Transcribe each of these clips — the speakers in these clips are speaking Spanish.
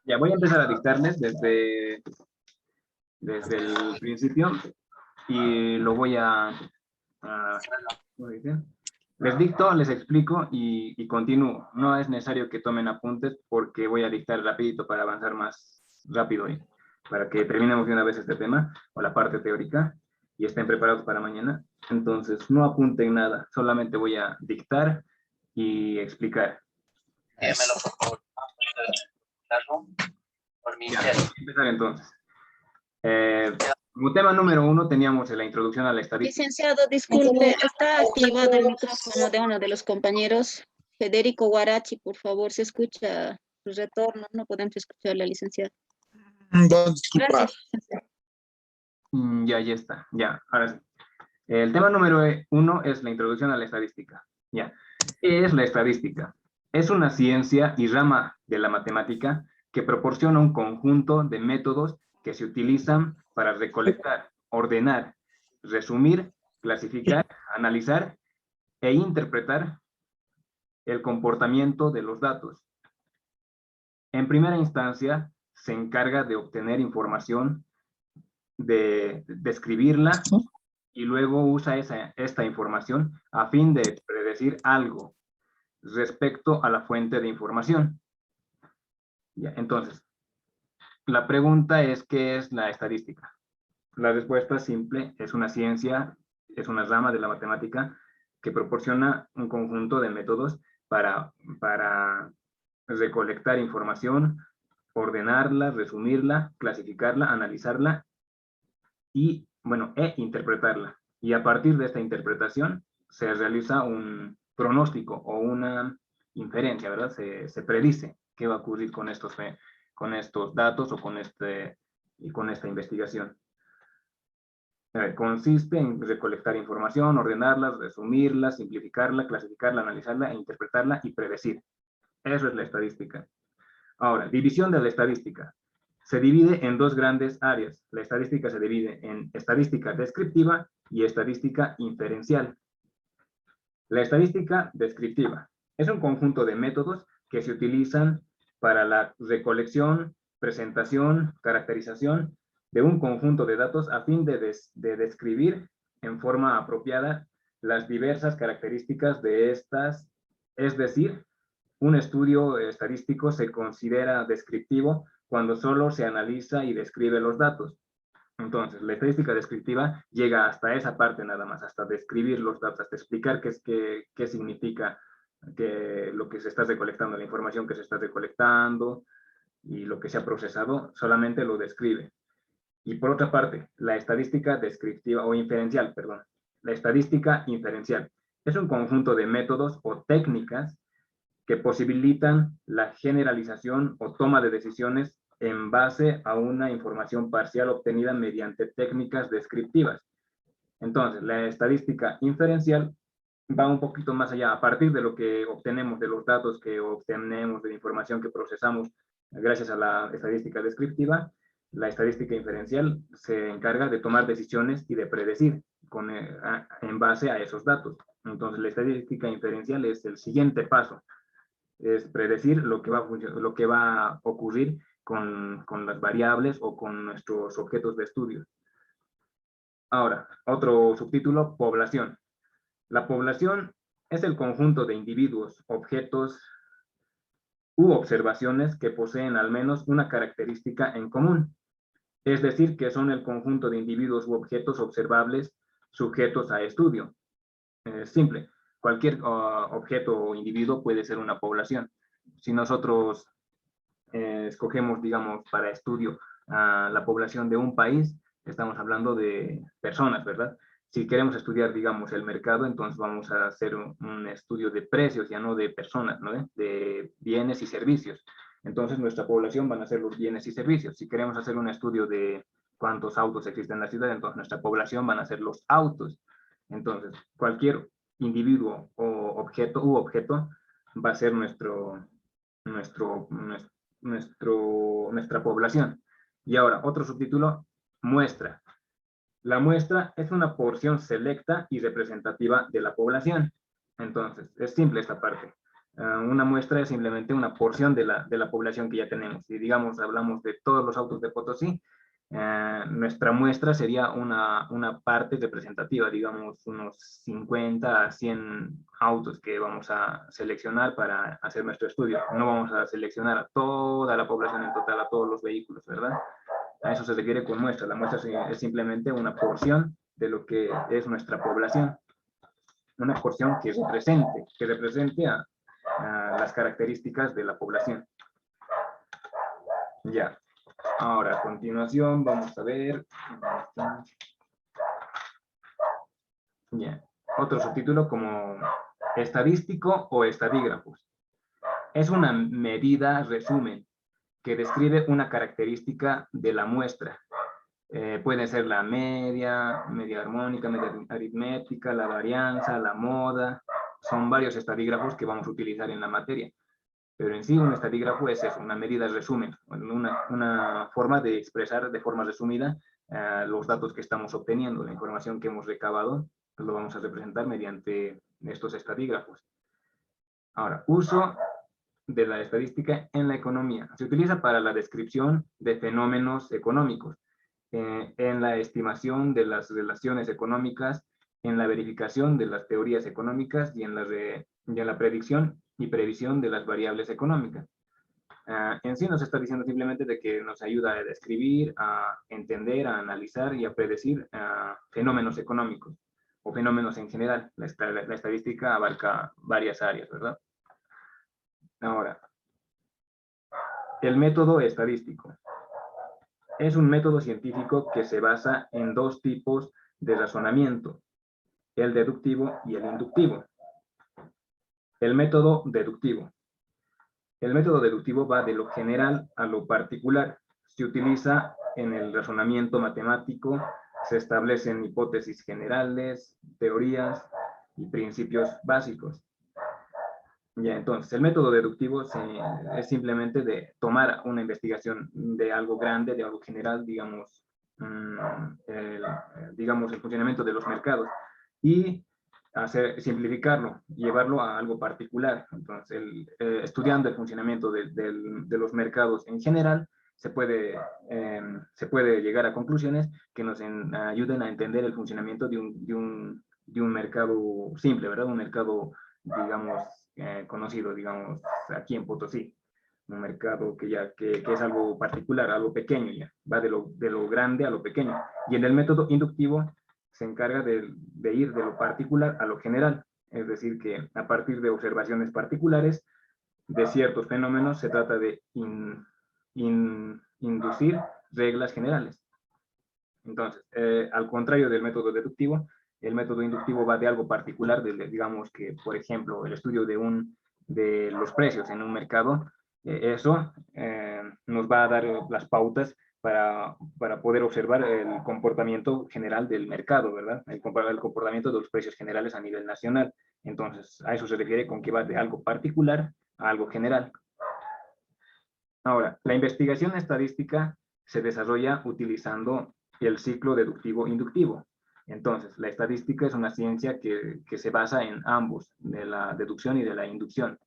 Ya voy a empezar a dictarles desde el principio y lo voy ¿cómo dice? Les dicto, les explico y continúo. No es necesario que tomen apuntes porque voy a dictar rapidito para avanzar más rápido hoy, para que terminemos de una vez este tema o la parte teórica y estén preparados para mañana. Entonces, no apunten nada, solamente voy a dictar y explicar. Ya, voy a empezar entonces. Como tema número 1 teníamos la introducción a la estadística. Licenciado, disculpe, está activado el micrófono de uno de los compañeros. Federico Guarachi, por favor, se escucha su retorno. No podemos escuchar a la licenciada. Disculpa. Gracias, licenciado. Ya está, ya, ahora sí. El tema número 1 es la introducción a la estadística. Ya. ¿Qué es la estadística? Es una ciencia y rama de la matemática que proporciona un conjunto de métodos que se utilizan para recolectar, ordenar, resumir, clasificar, analizar e interpretar el comportamiento de los datos. En primera instancia, se encarga de obtener información, de describirla y luego usa esta información a fin de predecir algo respecto a la fuente de información. Ya, entonces, la pregunta es, ¿qué es la estadística? La respuesta es simple, es una ciencia, es una rama de la matemática que proporciona un conjunto de métodos para recolectar información, ordenarla, resumirla, clasificarla, analizarla y, bueno, interpretarla. Y a partir de esta interpretación se realiza un pronóstico o una inferencia, ¿verdad? Se predice qué va a ocurrir con estos datos o con esta investigación. Consiste en recolectar información, ordenarla, resumirla, simplificarla, clasificarla, analizarla, interpretarla y predecir. Eso es la estadística. Ahora, división de la estadística. Se divide en dos grandes áreas. La estadística se divide en estadística descriptiva y estadística inferencial. La estadística descriptiva es un conjunto de métodos que se utilizan para la recolección, presentación, caracterización de un conjunto de datos a fin de describir en forma apropiada las diversas características de estas, es decir, un estudio estadístico se considera descriptivo cuando solo se analiza y describe los datos. Entonces, la estadística descriptiva llega hasta esa parte nada más, hasta describir los datos, hasta explicar qué significa lo que se está recolectando, la información que se está recolectando y lo que se ha procesado, solamente lo describe. Y por otra parte, la estadística descriptiva o inferencial, perdón. La estadística inferencial es un conjunto de métodos o técnicas que posibilitan la generalización o toma de decisiones en base a una información parcial obtenida mediante técnicas descriptivas. Entonces, la estadística inferencial va un poquito más allá, a partir de lo que obtenemos, de los datos que obtenemos, de la información que procesamos gracias a la estadística descriptiva. La estadística inferencial se encarga de tomar decisiones y de predecir en base a esos datos. Entonces, la estadística inferencial es el siguiente paso, es predecir lo que va a ocurrir con las variables o con nuestros objetos de estudio. Ahora, otro subtítulo, población. La población es el conjunto de individuos, objetos u observaciones que poseen al menos una característica en común. Es decir, que son el conjunto de individuos u objetos observables sujetos a estudio. Simple. Cualquier objeto o individuo puede ser una población. Si nosotros escogemos, digamos, para estudio a la población de un país, estamos hablando de personas, ¿verdad? Si queremos estudiar, digamos, el mercado, entonces vamos a hacer un estudio de precios, ya no de personas, ¿no? De bienes y servicios. Entonces, nuestra población van a ser los bienes y servicios. Si queremos hacer un estudio de cuántos autos existen en la ciudad, entonces nuestra población van a ser los autos. Entonces, cualquier individuo o objeto va a ser nuestra población. Y ahora, otro subtítulo, muestra. La muestra es una porción selecta y representativa de la población. Entonces, es simple esta parte. Una muestra es simplemente una porción de la población que ya tenemos. Si, digamos, hablamos de todos los autos de Potosí, nuestra muestra sería una parte representativa, digamos, unos 50 a 100 autos que vamos a seleccionar para hacer nuestro estudio. No vamos a seleccionar a toda la población en total, a todos los vehículos, ¿verdad? A eso se refiere con muestra. La muestra es simplemente una porción de lo que es nuestra población. Una porción que represente a las características de la población. Ya. Ahora, a continuación, vamos a ver. Ya. Otro subtítulo como estadístico o estadígrafos. Es una medida resumen que describe una característica de la muestra. Puede ser la media armónica, media aritmética, la varianza, la moda. Son varios estadígrafos que vamos a utilizar en la materia. Pero en sí un estadígrafo es eso, una medida resumen, una forma de expresar de forma resumida los datos que estamos obteniendo, la información que hemos recabado, lo vamos a representar mediante estos estadígrafos. Ahora, uso de la estadística en la economía. Se utiliza para la descripción de fenómenos económicos, en la estimación de las relaciones económicas, en la verificación de las teorías económicas y en la predicción y previsión de las variables económicas. En sí nos está diciendo simplemente de que nos ayuda a describir, a entender, a analizar y a predecir fenómenos económicos o fenómenos en general. La estadística abarca varias áreas, ¿verdad? Ahora, el método estadístico. Es un método científico que se basa en dos tipos de razonamiento, el deductivo y el inductivo. El método deductivo. El método deductivo va de lo general a lo particular. Se utiliza en el razonamiento matemático, se establecen hipótesis generales, teorías y principios básicos. Ya, entonces, el método deductivo es simplemente de tomar una investigación de algo grande, de algo general, digamos, el funcionamiento de los mercados, y simplificarlo, llevarlo a algo particular. Entonces, estudiando el funcionamiento de los mercados en general, se puede llegar a conclusiones que nos ayuden a entender el funcionamiento de un mercado simple, ¿verdad? Un mercado, digamos, conocido, digamos, aquí en Potosí. Un mercado que es algo particular, algo pequeño ya, va de lo grande a lo pequeño. Y en el método inductivo se encarga de ir de lo particular a lo general, es decir, que a partir de observaciones particulares de ciertos fenómenos se trata de inducir reglas generales. Entonces, al contrario del método deductivo, el método inductivo va de algo particular, digamos que, por ejemplo, el estudio de los precios en un mercado, eso nos va a dar las pautas para poder observar el comportamiento general del mercado, ¿verdad? El comportamiento de los precios generales a nivel nacional. Entonces, a eso se refiere con que va de algo particular a algo general. Ahora, la investigación estadística se desarrolla utilizando el ciclo deductivo-inductivo. Entonces, la estadística es una ciencia que se basa en ambos, de la deducción y de la inducción.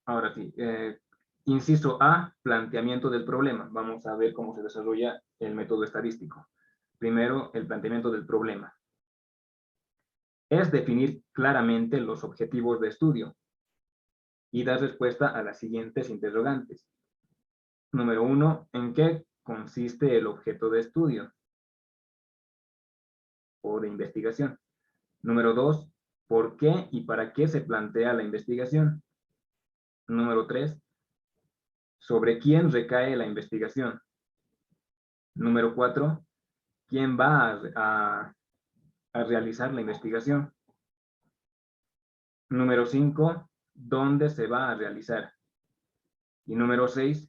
Ahora sí, inciso A, planteamiento del problema. Vamos a ver cómo se desarrolla el método estadístico. Primero, el planteamiento del problema. Es definir claramente los objetivos de estudio y dar respuesta a las siguientes interrogantes. Número 1, ¿en qué consiste el objeto de estudio o de investigación? Número 2, ¿por qué y para qué se plantea la investigación? Número 3, ¿sobre quién recae la investigación? Número 4, ¿quién va a realizar la investigación? Número 5, ¿dónde se va a realizar? Y número 6,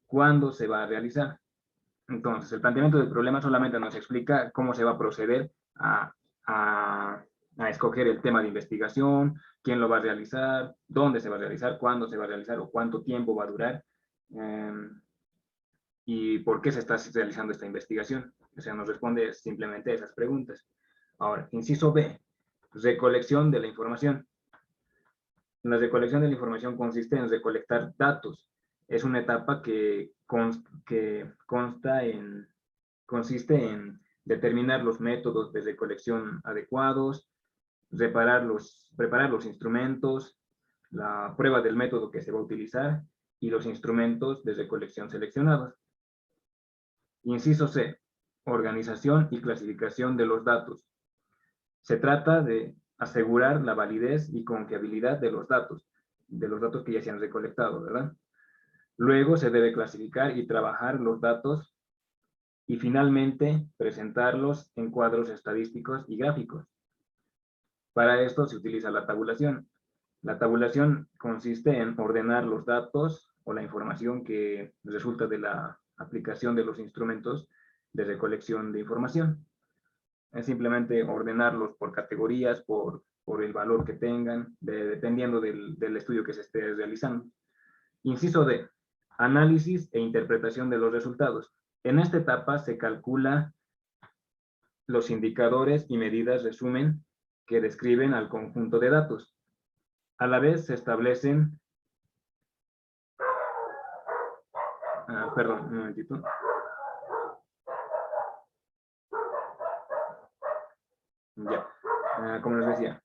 ¿cuándo se va a realizar? Entonces, el planteamiento del problema solamente nos explica cómo se va a proceder a escoger el tema de investigación, quién lo va a realizar, dónde se va a realizar, cuándo se va a realizar o cuánto tiempo va a durar. y por qué se está realizando esta investigación. O sea, nos responde simplemente a esas preguntas. Ahora, inciso B, recolección de la información. La recolección de la información consiste en recolectar datos. Es una etapa que consiste en determinar los métodos de recolección adecuados, preparar los instrumentos, la prueba del método que se va a utilizar y los instrumentos de recolección seleccionados. Inciso C, organización y clasificación de los datos. Se trata de asegurar la validez y confiabilidad de los datos que ya se han recolectado, ¿verdad? Luego se debe clasificar y trabajar los datos y finalmente presentarlos en cuadros estadísticos y gráficos. Para esto se utiliza la tabulación. La tabulación consiste en ordenar los datos o la información que resulta de la aplicación de los instrumentos de recolección de información. Es simplemente ordenarlos por categorías, por el valor que tengan, dependiendo del estudio que se esté realizando. Inciso D, análisis e interpretación de los resultados. En esta etapa se calcula los indicadores y medidas resumen que describen al conjunto de datos. A la vez se establecen, perdón, un momentito. Ya, como les decía,